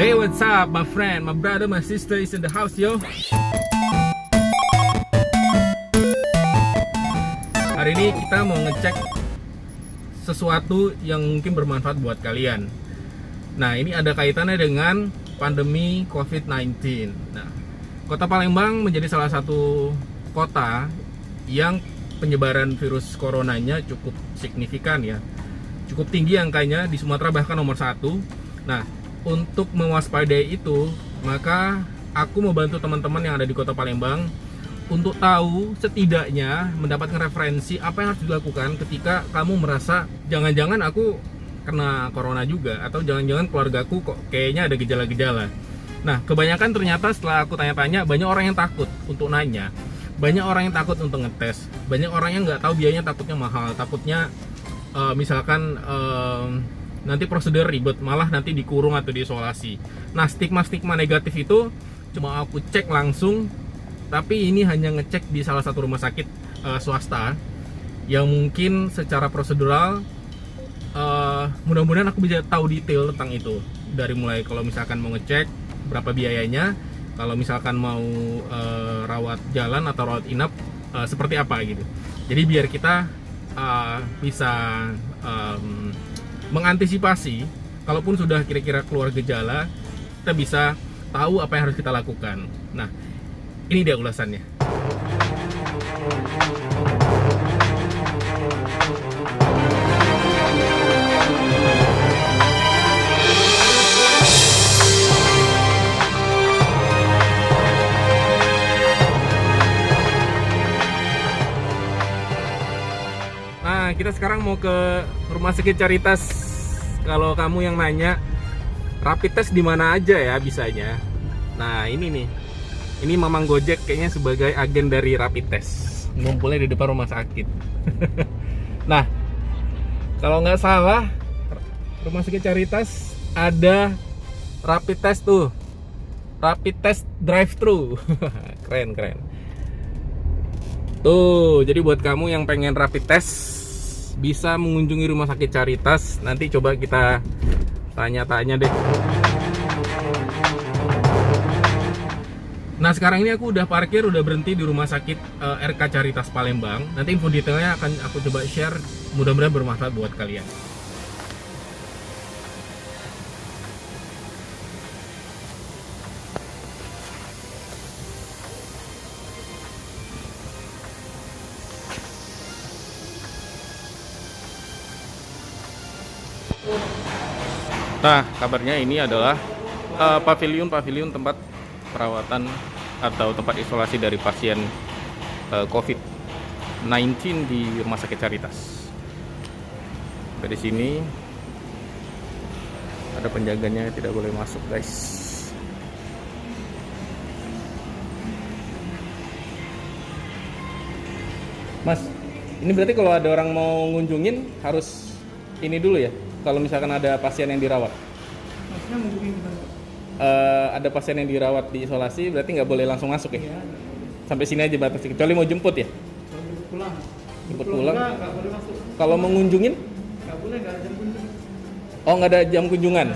Hey, what's up, my friend, my brother, my sister is in the house, yo. Hari ini kita mau ngecek sesuatu yang mungkin bermanfaat buat kalian. Nah, ini ada kaitannya dengan pandemi COVID-19. Nah, Kota Palembang menjadi salah satu kota yang penyebaran virus coronanya cukup signifikan ya. Cukup tinggi angkanya, di Sumatera bahkan nomor 1. Nah, untuk mewaspadai itu, maka aku mau bantu teman-teman yang ada di Kota Palembang untuk tahu, setidaknya mendapatkan referensi apa yang harus dilakukan ketika kamu merasa jangan-jangan aku kena corona juga, atau jangan-jangan keluargaku kok kayaknya ada gejala-gejala. Nah, kebanyakan ternyata setelah aku tanya-tanya, banyak orang yang takut untuk nanya, banyak orang yang takut untuk ngetes, banyak orang yang nggak tahu biayanya, takutnya mahal, takutnya misalkan nanti prosedur ribet, malah nanti dikurung atau diisolasi. Nah, stigma-stigma negatif itu cuma aku cek langsung, tapi ini hanya ngecek di salah satu rumah sakit swasta yang mungkin secara prosedural mudah-mudahan aku bisa tahu detail tentang itu. Dari mulai kalau misalkan mau ngecek berapa biayanya, kalau misalkan mau rawat jalan atau rawat inap seperti apa gitu. Jadi biar kita bisa mengantisipasi, kalaupun sudah kira-kira keluar gejala, kita bisa tahu apa yang harus kita lakukan. Nah, ini dia ulasannya. Nah, kita sekarang mau ke Rumah Sakit Caritas. Kalau kamu yang nanya, rapid test di mana aja ya bisanya? Nah, ini nih. Ini Mamang Gojek kayaknya sebagai agen dari rapid test. Ngumpulnya di depan rumah sakit. Nah, kalau nggak salah, Rumah Sakit Caritas ada rapid test tuh. Rapid test drive-thru. Keren. Tuh, jadi buat kamu yang pengen rapid test, bisa mengunjungi Rumah Sakit Caritas. Nanti coba kita tanya-tanya deh. Nah, sekarang ini aku udah parkir, udah berhenti di Rumah Sakit RK Caritas Palembang. Nanti info detailnya akan aku coba share, mudah-mudahan bermanfaat buat kalian. Nah, kabarnya ini adalah pavilion tempat perawatan atau tempat isolasi dari pasien COVID-19 di Rumah Sakit Caritas. Dari sini ada penjaganya, tidak boleh masuk, guys. Mas, ini berarti kalau ada orang mau ngunjungin harus ini dulu ya? Kalau misalkan ada pasien yang dirawat? Maksudnya ngunjungin gimana? Ada pasien yang dirawat di isolasi, berarti nggak boleh langsung masuk ya? Iya. Sampai sini aja batas, kecuali mau jemput ya? Kalau jemput pulang. Jemput pulang? Nggak boleh masuk. Kalau mau ngunjungin? Nggak boleh, nggak ada jam kunjung. Oh, nggak ada jam kunjungan?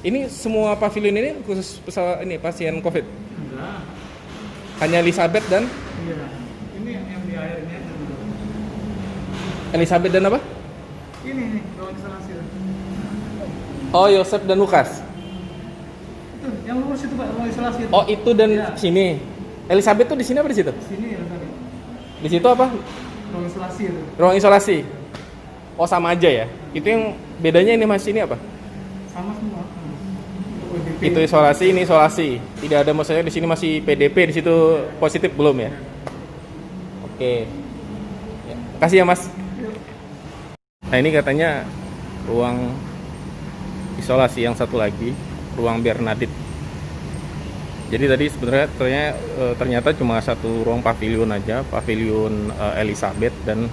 Ini semua pavilion ini khusus pesawat ini pasien COVID? Enggak. Hanya Elizabeth dan? Iya. Ini yang di air ini aja dulu. Elizabeth dan apa? Ini nih, ruang isolasi. Oh, Yosef dan Lukas? Itu, yang lurus itu Pak, ruang isolasi. Oh, itu dan Iya. sini? Elizabeth tuh di sini apa di situ? Di sini ya tadi. Di situ apa? Ruang isolasi itu. Ruang isolasi? Oh, sama aja ya? Itu yang bedanya ini mas, ini apa? Sama semua. PDP. Itu isolasi, ini isolasi. Tidak ada, maksudnya di sini masih PDP, di situ positif belum ya? Oke. Ya, makasih ya mas. Nah, ini katanya ruang isolasi yang satu lagi, ruang Bernadette. Jadi tadi sebenarnya ternyata cuma satu ruang pavilion aja, pavilion Elizabeth dan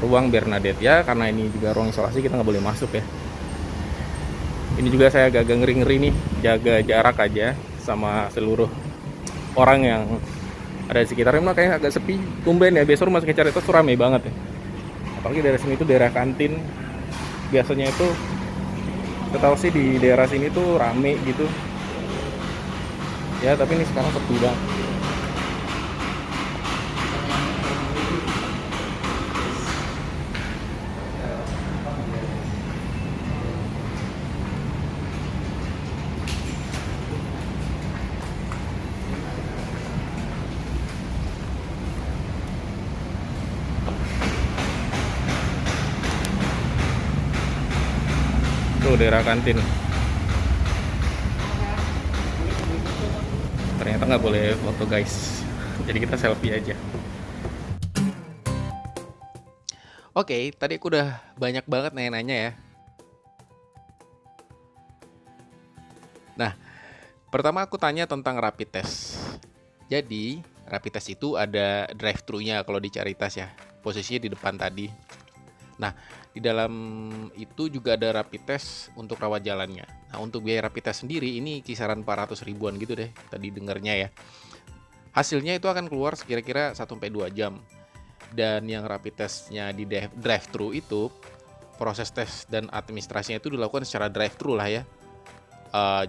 ruang Bernadette ya, karena ini juga ruang isolasi kita nggak boleh masuk ya. Ini juga saya agak ngeri-ngeri nih, jaga jarak aja sama seluruh orang yang ada di sekitarnya. Makanya agak sepi, tumben ya, biasa Rumah Sakit Caritas tuh ramai banget ya. Apalagi dari sini itu daerah kantin, biasanya itu Kita tahu sih di daerah sini tuh rame gitu. Ya, tapi ini sekarang sepi banget. Tuh daerah kantin. Ternyata nggak boleh foto guys. Jadi kita selfie aja. Oke, tadi aku udah banyak banget nanya-nanya ya. Nah, pertama aku tanya tentang rapid test. Jadi, rapid test itu ada drive-thru-nya kalau di Caritas ya. Posisinya di depan tadi. Nah, di dalam itu juga ada rapid test untuk rawat jalannya. Nah, untuk biaya rapid test sendiri ini kisaran 400 ribuan gitu deh tadi dengernya ya. Hasilnya itu akan keluar kira-kira 1-2 jam. Dan yang rapid testnya di drive-thru itu, proses tes dan administrasinya itu dilakukan secara drive-thru lah ya.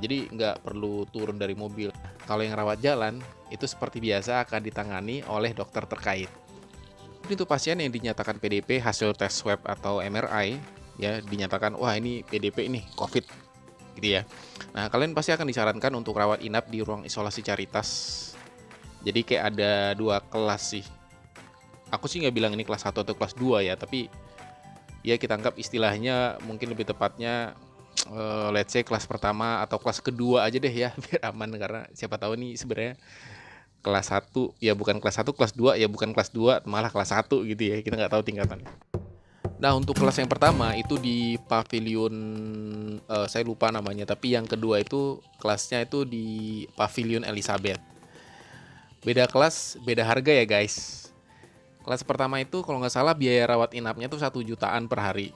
Jadi nggak perlu turun dari mobil. Kalau yang rawat jalan, itu seperti biasa akan ditangani oleh dokter terkait. Untuk pasien yang dinyatakan PDP hasil tes swab atau MRI, ya dinyatakan, wah ini PDP ini COVID, gitu ya. Nah, kalian pasti akan disarankan untuk rawat inap di ruang isolasi Caritas. Jadi kayak ada 2 kelas sih. Aku sih nggak bilang ini kelas 1 atau kelas 2 ya, tapi ya kita anggap istilahnya mungkin lebih tepatnya let's say kelas pertama atau kelas kedua aja deh ya, biar aman, karena siapa tahu nih sebenarnya kelas 1 ya bukan kelas 1, kelas 2 ya bukan kelas 2, malah kelas 1 gitu ya, kita nggak tahu tingkatan. Nah, untuk kelas yang pertama itu di pavilion, saya lupa namanya, tapi yang kedua itu kelasnya itu di pavilion Elizabeth. Beda kelas, beda harga ya guys. Kelas pertama itu kalau nggak salah biaya rawat inapnya tuh 1 jutaan per hari.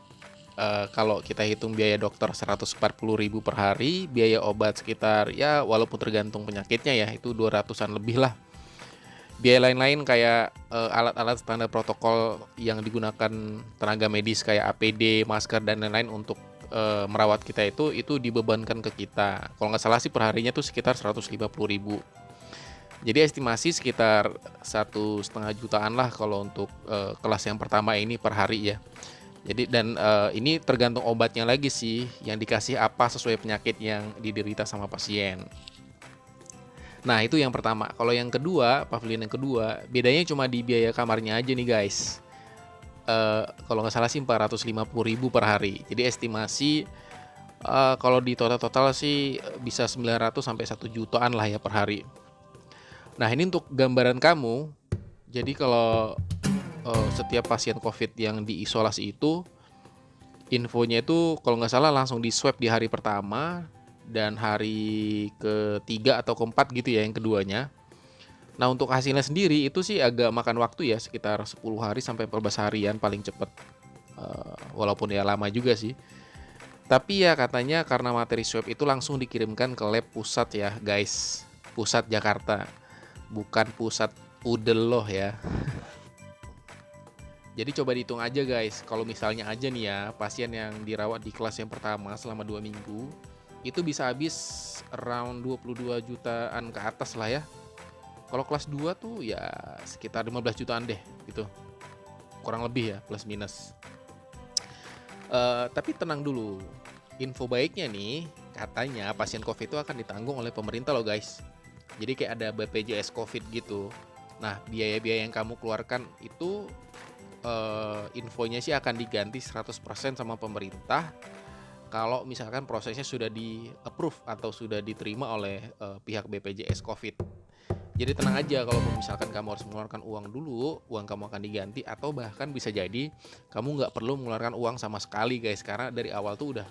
Kalau kita hitung biaya dokter 140 ribu per hari, biaya obat sekitar ya walaupun tergantung penyakitnya ya itu 200-an lebih lah. Biaya lain-lain kayak alat-alat standar protokol yang digunakan tenaga medis kayak APD, masker dan lain-lain untuk merawat kita itu dibebankan ke kita. Kalau nggak salah sih per harinya tuh sekitar 150 ribu. Jadi estimasi sekitar 1,5 jutaan lah kalau untuk kelas yang pertama ini per hari ya. Jadi dan ini tergantung obatnya lagi sih yang dikasih apa sesuai penyakit yang diderita sama pasien. Nah, itu yang pertama. Kalau yang kedua, pavilion yang kedua, bedanya cuma di biaya kamarnya aja nih guys. Kalau nggak salah sih 450 ribu per hari. Jadi estimasi kalau di total sih bisa 900 sampai 1 jutaan lah ya per hari. Nah, ini untuk gambaran kamu. Jadi kalau setiap pasien COVID yang diisolasi itu infonya itu kalau nggak salah langsung di swab di hari pertama dan hari ketiga atau keempat gitu ya yang keduanya. Nah, untuk hasilnya sendiri itu sih agak makan waktu ya, sekitar 10 hari sampai 14 harian paling cepat. Walaupun ya lama juga sih. Tapi ya katanya karena materi swab itu langsung dikirimkan ke lab pusat ya guys. Pusat Jakarta. Bukan pusat pudel loh ya. Jadi coba dihitung aja guys, kalau misalnya aja nih ya pasien yang dirawat di kelas yang pertama selama 2 minggu itu bisa habis around 22 jutaan ke atas lah ya. Kalau kelas 2 tuh ya sekitar 15 jutaan deh gitu. Kurang lebih ya, plus minus. Tapi tenang dulu, info baiknya nih katanya pasien COVID itu akan ditanggung oleh pemerintah loh guys. Jadi kayak ada BPJS COVID gitu. Nah, biaya-biaya yang kamu keluarkan itu infonya sih akan diganti 100% sama pemerintah kalau misalkan prosesnya sudah di-approve atau sudah diterima oleh pihak BPJS COVID. Jadi tenang aja kalau misalkan kamu harus mengeluarkan uang dulu, uang kamu akan diganti atau bahkan bisa jadi kamu nggak perlu mengeluarkan uang sama sekali guys, karena dari awal tuh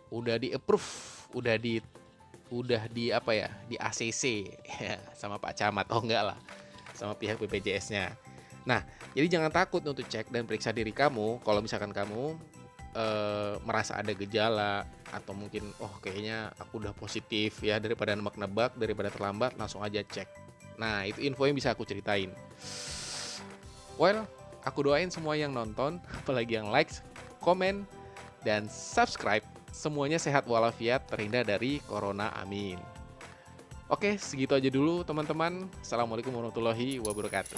udah di-approve, udah di apa ya, di ACC ya, sama Pak Camat, oh enggak lah, sama pihak BPJS-nya. Nah, jadi jangan takut untuk cek dan periksa diri kamu kalau misalkan kamu merasa ada gejala atau mungkin kayaknya aku udah positif ya, daripada nebak-nebak, daripada terlambat langsung aja cek. Nah, itu info yang bisa aku ceritain. Well, aku doain semua yang nonton, apalagi yang like, komen, dan subscribe semuanya sehat walafiat, terhindar dari corona, amin. Oke, segitu aja dulu teman-teman. Assalamualaikum warahmatullahi wabarakatuh.